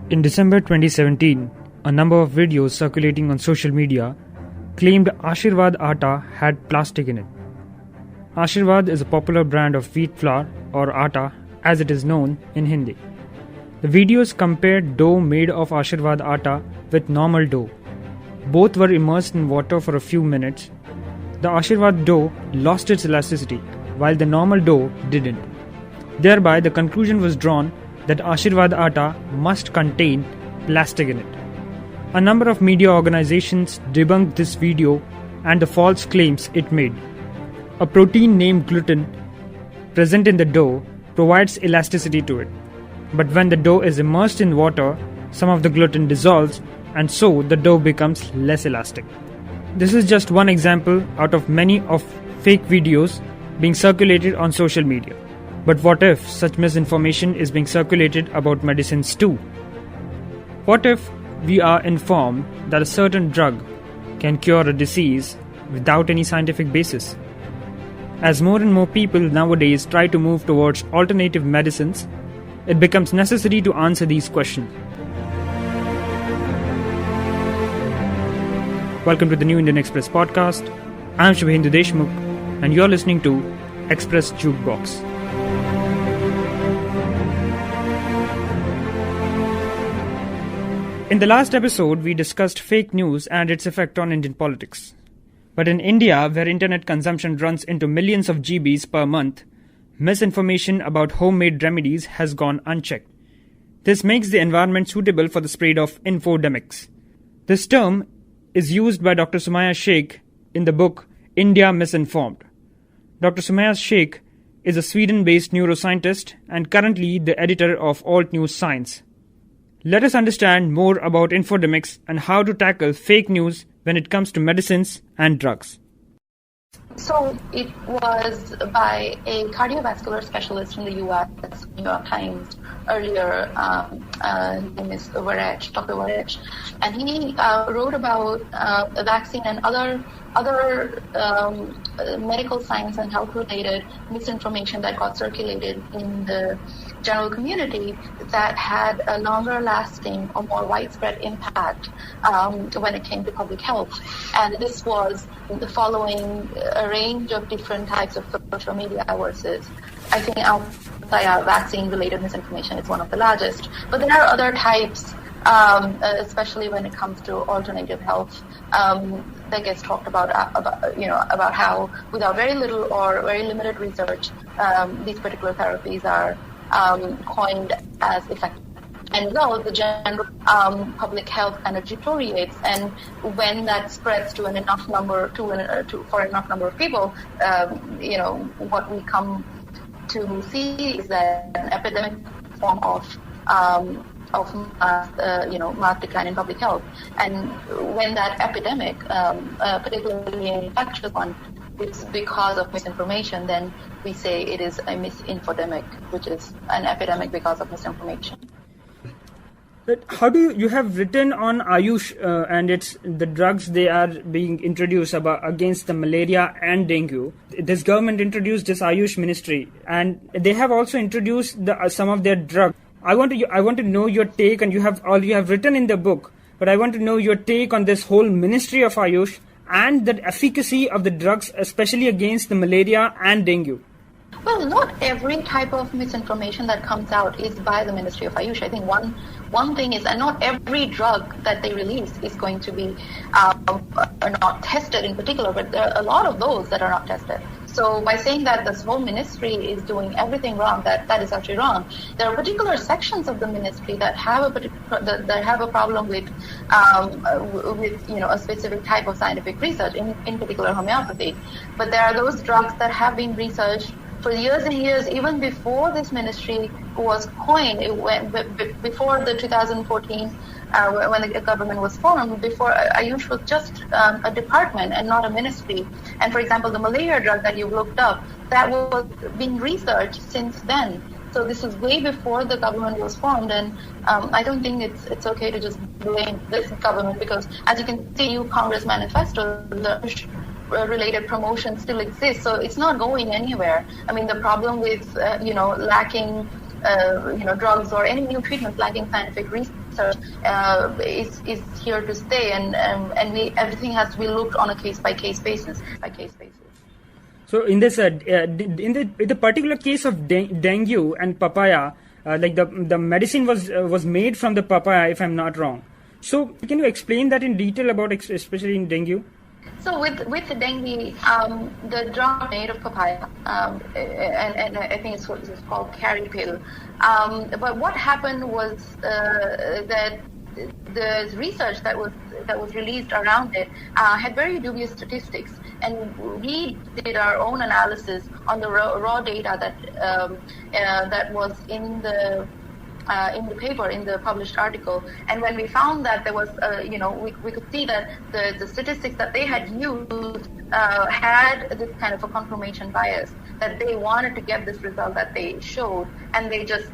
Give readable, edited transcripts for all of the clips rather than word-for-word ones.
In December 2017, a number of videos circulating on social media claimed Ashirwad Atta had plastic in it. Ashirwad is a popular brand of wheat flour or atta as it is known in Hindi. The videos compared dough made of Ashirwad Atta with normal dough. Both were immersed in water for a few minutes. The Ashirwad dough lost its elasticity while the normal dough didn't. Thereby, the conclusion was drawn that Ashirwad Atta must contain plastic in it. A number of media organizations debunked this video and the false claims it made. A protein named gluten present in the dough provides elasticity to it. But when the dough is immersed in water, some of the gluten dissolves and so the dough becomes less elastic. This is just one example out of many of fake videos being circulated on social media. But what if such misinformation is being circulated about medicines too? What if we are informed that a certain drug can cure a disease without any scientific basis? As more and more people nowadays try to move towards alternative medicines, it becomes necessary to answer these questions. Welcome to the New Indian Express podcast. I am Shubhendu Deshmukh and you're listening to Express Jukebox. In the last episode, we discussed fake news and its effect on Indian politics. But in India, where internet consumption runs into millions of GBs per month, misinformation about homemade remedies has gone unchecked. This makes the environment suitable for the spread of infodemics. This term is used by Dr. Sumaiya Shaikh in the book India Misinformed. Dr. Sumaiya Shaikh is a Sweden-based neuroscientist and currently the editor of Alt News Science. Let us understand more about infodemics and how to tackle fake news when it comes to medicines and drugs. So it was by a cardiovascular specialist in the U.S., New York Times, earlier, his name is Dr. Varech, and he wrote about a vaccine and other medical science and health-related misinformation that got circulated in the general community that had a longer-lasting or more widespread impact when it came to public health. And this was following a range of different types of social media versus, I think, vaccine-related misinformation is one of the largest. But there are other types, especially when it comes to alternative health, that gets talked about how without very little or very limited research, these particular therapies are coined as effective. And the general public health kind of deteriorates, and when that spreads to enough number of people, what we come to see is that an epidemic form of mass decline in public health. And when that epidemic, particularly an infectious one, is because of misinformation, then we say it is a misinfodemic, which is an epidemic because of misinformation. But how do you have written on Ayush and it's the drugs they are being introduced against the malaria and dengue? This government introduced this Ayush ministry, and they have also introduced some of their drugs. I want to know your take, and you have written in the book, but I want to know your take on this whole ministry of Ayush and the efficacy of the drugs, especially against the malaria and dengue. Well, not every type of misinformation that comes out is by the Ministry of Ayush. I think one thing is, and not every drug that they release is going to be not tested in particular, but there are a lot of those that are not tested. So by saying that this whole ministry is doing everything wrong, that is actually wrong. There are particular sections of the ministry that have a problem with a specific type of scientific research, in particular homeopathy. But there are those drugs that have been researched for years and years, even before this ministry was coined. Before the 2014, when the government was formed, before Ayush was just a department and not a ministry. And for example, the malaria drug that you looked up, that was being researched since then. So this was way before the government was formed, and I don't think it's okay to just blame this government, because as you can see, new Congress manifesto, the related promotion still exists, so it's not going anywhere. I mean, the problem with lacking drugs or any new treatments lacking scientific research research is here to stay, and everything has to be looked on a case-by-case basis. So in this, in the particular case of dengue and papaya, like the medicine was made from the papaya, if I'm not wrong. So can you explain that in detail about especially in dengue? So with the dengue, the drug made of papaya, and I think it's called caripil. But what happened was that the research that was released around it had very dubious statistics, and we did our own analysis on the raw data that was in the paper, in the published article. And when we found that there was, we could see that the statistics that they had used had this kind of a confirmation bias, that they wanted to get this result that they showed, and they just,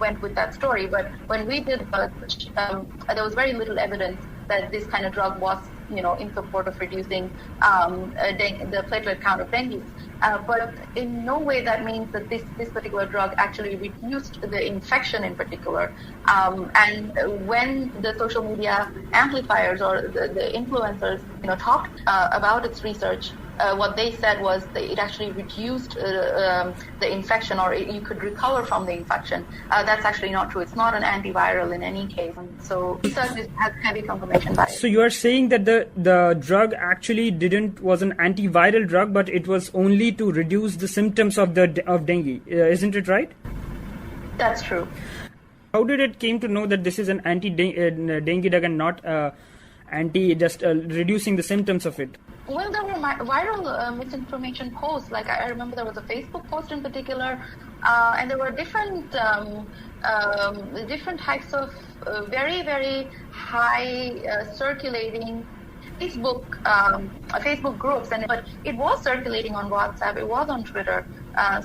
went with that story. But when we did research, there was very little evidence that this kind of drug was, in support of reducing the platelet count of dengue. But in no way that means that this particular drug actually reduced the infection in particular. And when the social media amplifiers or the influencers, talked about its research, what they said was that it actually reduced the infection, or you could recover from the infection. That's actually not true. It's not an antiviral in any case. So research has heavy confirmation bias. So you are saying that the drug actually was an antiviral drug, but it was only to reduce the symptoms of dengue. Isn't it right? That's true. How did it came to know that this is an anti-dengue drug and not reducing the symptoms of it? Well, there were viral misinformation posts. Like I remember there was a Facebook post in particular, and there were different types of very, very high circulating Facebook groups, but it was circulating on WhatsApp, it was on Twitter,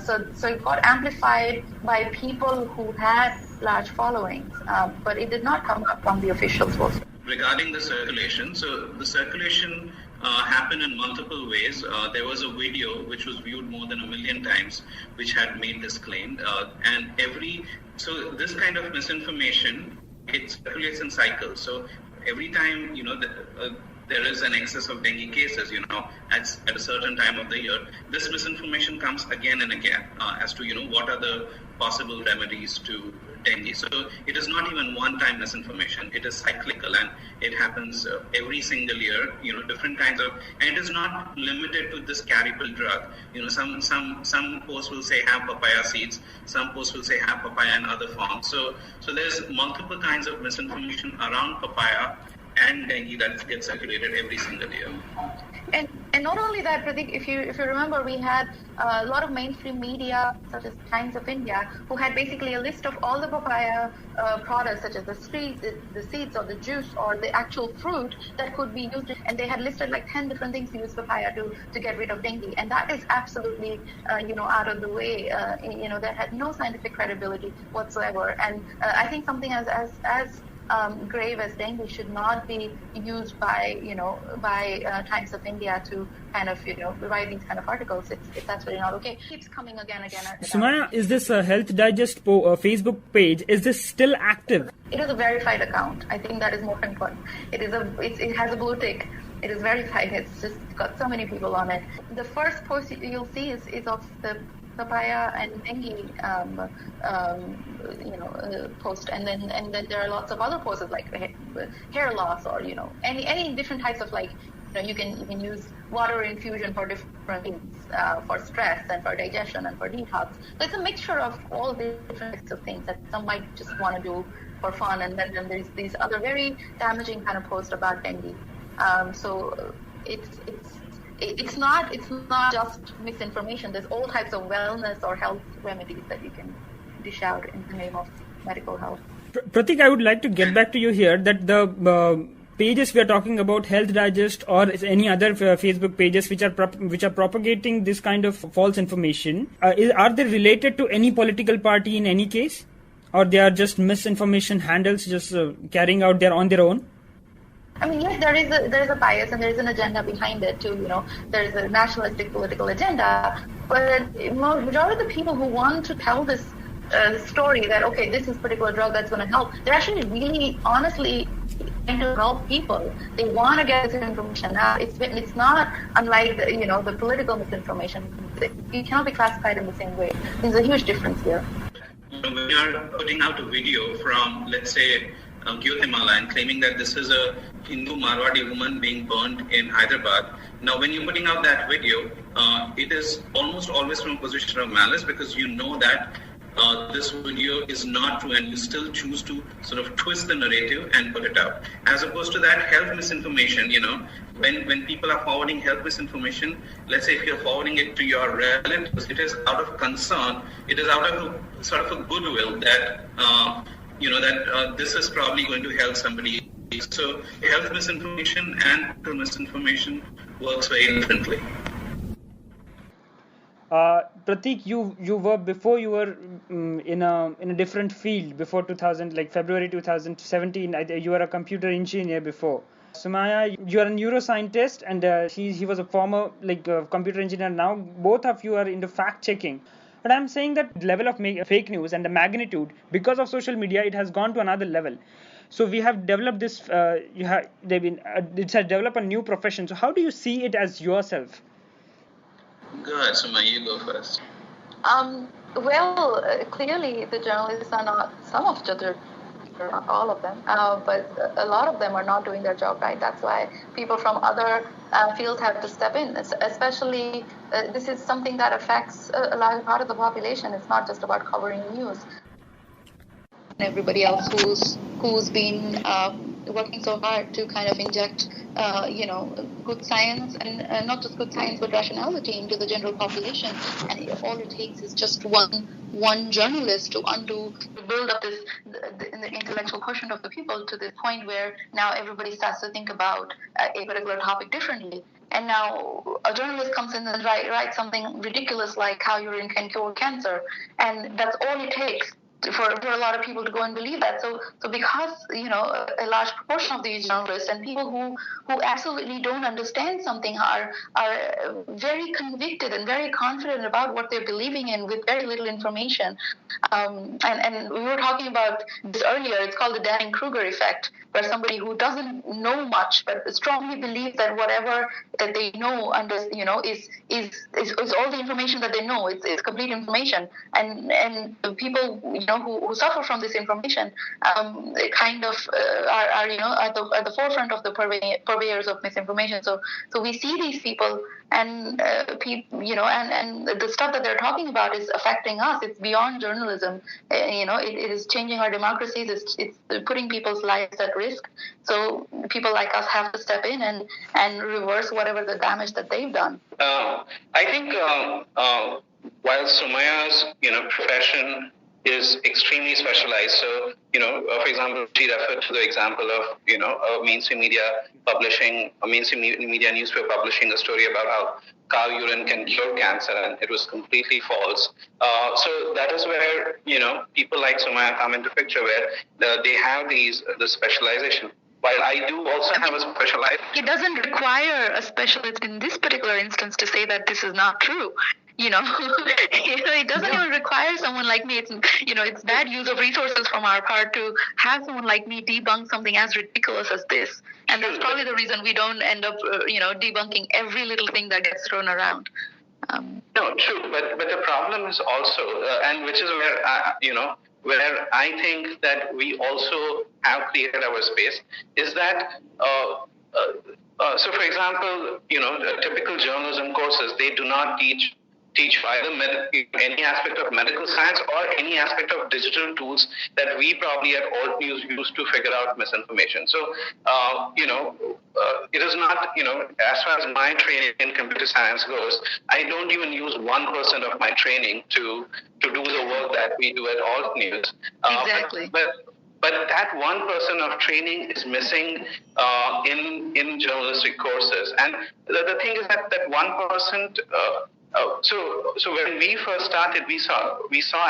so it got amplified by people who had large followings, but it did not come up from the official source. Regarding the circulation, so the circulation happened in multiple ways. There was a video which was viewed more than 1 million times, which had made this claim, so this kind of misinformation, it circulates in cycles. So every time there is an excess of dengue cases, at a certain time of the year, this misinformation comes again and again as to, what are the possible remedies to dengue. So it is not even one-time misinformation. It is cyclical, and it happens every single year, different kinds of, and it is not limited to this caripil drug. Some posts will say have papaya seeds, some posts will say have papaya in other forms. So there's multiple kinds of misinformation around papaya and dengue that gets circulated every single year. And not only that, Pratik, if you remember, we had a lot of mainstream media, such as Times of India, who had basically a list of all the papaya products, such as the seeds or the juice or the actual fruit that could be used. And they had listed like 10 different things to use papaya to get rid of dengue. And that is absolutely, out of the way. That had no scientific credibility whatsoever. And I think something as grave as dengue should not be used by Times of India to kind of write these kind of articles. It's absolutely not okay. It keeps coming again. Sumaiya, is this Health Digest Facebook page? Is this still active? It is a verified account. I think that is more important. It has a blue tick. It is verified. It's just got so many people on it. The first post you'll see is of the papaya and dengue post, and then there are lots of other posts like hair loss or any different types of you can use water infusion for different things, for stress and for digestion and for detox. So it's a mixture of all these different types of things that some might just want to do for fun, and then there's these other very damaging kind of posts about dengue. So it's not just misinformation. There's all types of wellness or health remedies that you can dish out in the name of medical health. Pratik, I would like to get back to you here that the pages we are talking about, Health Digest or any other Facebook pages which are propagating this kind of false information, are they related to any political party in any case, or they are just misinformation handles just carrying out on their own? I mean, yes, there is a bias and there is an agenda behind it too. There is a nationalistic political agenda, but majority of the people who want to tell this story that, okay, this is a particular drug that's going to help. They're actually really honestly trying to help people. They want to get this information. Now, it's not unlike the political misinformation. It cannot be classified in the same way. There's a huge difference here. When you're putting out a video from, let's say, Guatemala and claiming that this is a Hindu Marwadi woman being burned in Hyderabad. Now, when you're putting out that video, it is almost always from a position of malice, because you know that this video is not true, and you still choose to sort of twist the narrative and put it out. As opposed to that health misinformation, when people are forwarding health misinformation, let's say if you're forwarding it to your relatives, it is out of concern, it is out of sort of a goodwill that this is probably going to help somebody. So health misinformation and misinformation works very differently. Pratik, you were before you were in a different field before 2000, like February 2017. You were a computer engineer before. Sumaiya, you are a neuroscientist, and he was a former computer engineer. Now both of you are into fact checking. But I'm saying that level of fake news and the magnitude, because of social media, it has gone to another level. So we have developed this. It has developed a new profession. So how do you see it as yourself? Go ahead, Sumaiya, you go first. Clearly the journalists are not, some of the, not all of them, but a lot of them are not doing their job right. That's why people from other fields have to step in, especially this is something that affects a large part of the population. It's not just about covering news. Everybody else who's been working so hard to kind of inject good science, and not just good science but rationality into the general population. And all it takes is just one journalist to build up the intellectual quotient of the people to the point where now everybody starts to think about a particular topic differently. And now a journalist comes in and writes something ridiculous like how urine can cure cancer, and that's all it takes for a lot of people to go and believe that. So because a large proportion of these journalists and people who absolutely don't understand something are very convicted and very confident about what they're believing in with very little information. And we were talking about this earlier. It's called the Dunning-Kruger effect, where somebody who doesn't know much but strongly believes that whatever that they know is all the information that they know. It's complete information, and the people who suffer from this information kind of are at the forefront of the purveyors of misinformation. So we see these people, and and the stuff that they're talking about is affecting us. It's beyond journalism. It is changing our democracies. It's putting people's lives at risk. So people like us have to step in and reverse whatever the damage that they've done. I think while Sumaiya's profession is extremely specialized. So, for example, she referred to the example of, a mainstream media newspaper publishing a story about how cow urine can cure cancer, and it was completely false. So that is where, people like Sumaiya come into picture, where they have the specialization. While I do also have a specialized... It doesn't require a specialist in this particular instance to say that this is not true. It doesn't even require someone like me. It's bad use of resources from our part to have someone like me debunk something as ridiculous as this. And that's probably the reason we don't end up, debunking every little thing that gets thrown around. No, true. But the problem is also, and which is where, where I think that we also have created our space, is that, so for example, the typical journalism courses, they do not teach either any aspect of medical science or any aspect of digital tools that we probably at Alt News use to figure out misinformation. So, it is not, as far as my training in computer science goes, I don't even use 1% of my training to do the work that we do at Alt News. Exactly. But that 1% of training is missing in journalistic courses. And the thing is that 1%. So when we first started, we saw,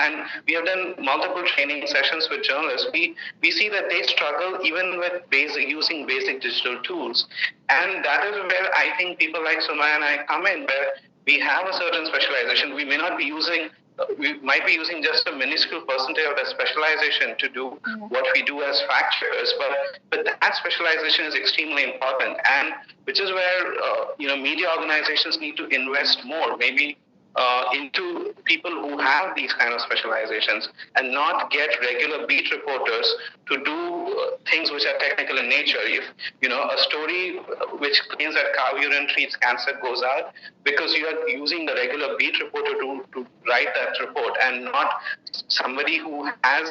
and we have done multiple training sessions with journalists. We see that they struggle even with using basic digital tools, and that is where I think people like Sumaiya and I come in, where we have a certain specialization. We may not be using we might be using just a minuscule percentage of that specialization to do what we do as fact checkers, but that specialization is extremely important, and which is where media organizations need to invest more, maybe into people who have these kind of specializations, and not get regular beat reporters to do things which are technical in nature. If a story which claims that cow urine treats cancer goes out, because you are using the regular beat reporter to write that report, and not somebody who has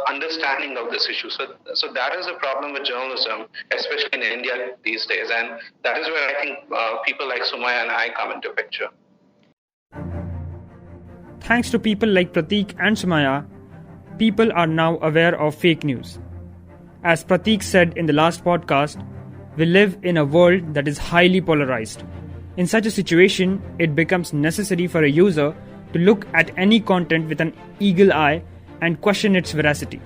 understanding of this issue. So that is a problem with journalism, especially in India these days, and that is where I think people like Sumaiya and I come into picture. Thanks to people like Pratik and Sumaiya, people are now aware of fake news. As Pratik said in the last podcast, we live in a world that is highly polarized. In such a situation, it becomes necessary for a user to look at any content with an eagle eye and question its veracity.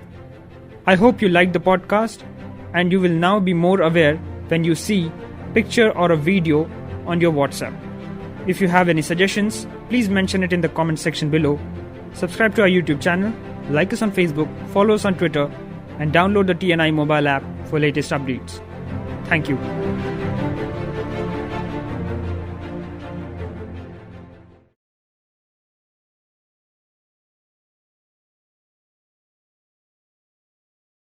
I hope you liked the podcast, and you will now be more aware when you see picture or a video on your WhatsApp. If you have any suggestions, please mention it in the comment section below. Subscribe to our YouTube channel, like us on Facebook, follow us on Twitter, and download the TNI mobile app for latest updates. Thank you.